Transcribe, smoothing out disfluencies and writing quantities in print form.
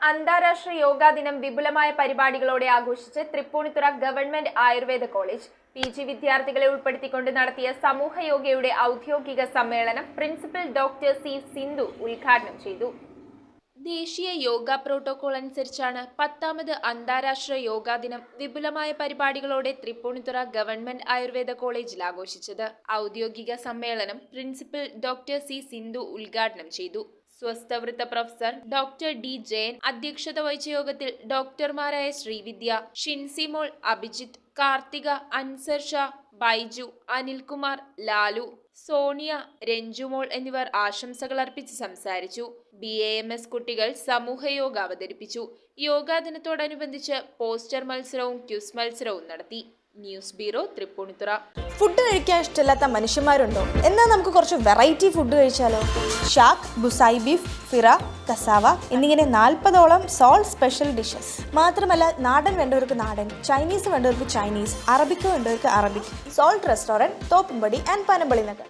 അന്താരാഷ്ട്ര യോഗാ ദിനം വിപുലമായ പരിപാടികളോടെ ആഘോഷിച്ച് Tripunithura government Ayurveda college. PG വിദ്യാർത്ഥികളെ ഉൾപ്പെടുത്തിക്കൊണ്ട് നടത്തിയ സമൂഹ യോഗയുടെ ഔദ്യോഗിക സമ്മേളനം പ്രിൻസിപ്പൽ ഡോക്ടർ C. സിന്ധു ഉദ്ഘാടനം ചെയ്തു. ദേശീയ യോഗ പ്രോട്ടോകോൾ അനുസരിച്ചാണ് 10ാമത് അന്താരാഷ്ട്ര യോഗാ ദിനം വിപുലമായ പരിപാടികളോടെ തൃപ്പൂണിത്തുറ ഗവൺമെന്റ് ആയുർവേദ കോളേജിൽ ആഘോഷിച്ചത്. ഔദ്യോഗിക സമ്മേളനം പ്രിൻസിപ്പൽ ഡോക്ടർ C. സിന്ധു ഉദ്ഘാടനം ചെയ്തു. സ്വസ്ഥവൃത്ത പ്രൊഫസർ ഡോക്ടർ D. ജയൻ അധ്യക്ഷത വഹിച്ച യോഗത്തിൽ ഡോക്ടർമാരായ ശ്രീവിദ്യ, ഷിൻസിമോൾ, അഭിജിത്ത്, കാർത്തിക, അൻസർ ഷാ, ബൈജു, അനിൽകുമാർ, ലാലു, സോണിയ, രഞ്ജുമോൾ എന്നിവർ ആശംസകൾ അർപ്പിച്ച് സംസാരിച്ചു. BAMS കുട്ടികൾ സമൂഹയോഗ അവതരിപ്പിച്ചു. യോഗാ ദിനത്തോടനുബന്ധിച്ച് പോസ്റ്റർ മത്സരവും ക്വിസ് മത്സരവും നടത്തി. News bureau, Tripunithura. ഫുഡ് കഴിക്കാൻ ഇഷ്ടമില്ലാത്ത മനുഷ്യന്മാരുണ്ടോ? എന്നാൽ നമുക്ക് കുറച്ച് വെറൈറ്റി ഫുഡ് കഴിച്ചാലോ? ഷാക്ക്, ബുസായി ബീഫ്, ഫിറ, കസാവ എന്നിങ്ങനെ 40ഓളം സോൾട്ട് സ്പെഷ്യൽ ഡിഷസ്. മാത്രമല്ല, നാടൻ വേണ്ടവർക്ക് നാടൻ, ചൈനീസ് വേണ്ടവർക്ക് ചൈനീസ്, അറബിക്ക് വേണ്ടവർക്ക് Arabic. Salt restaurant, Thoppumpady and Panampilly Nagar.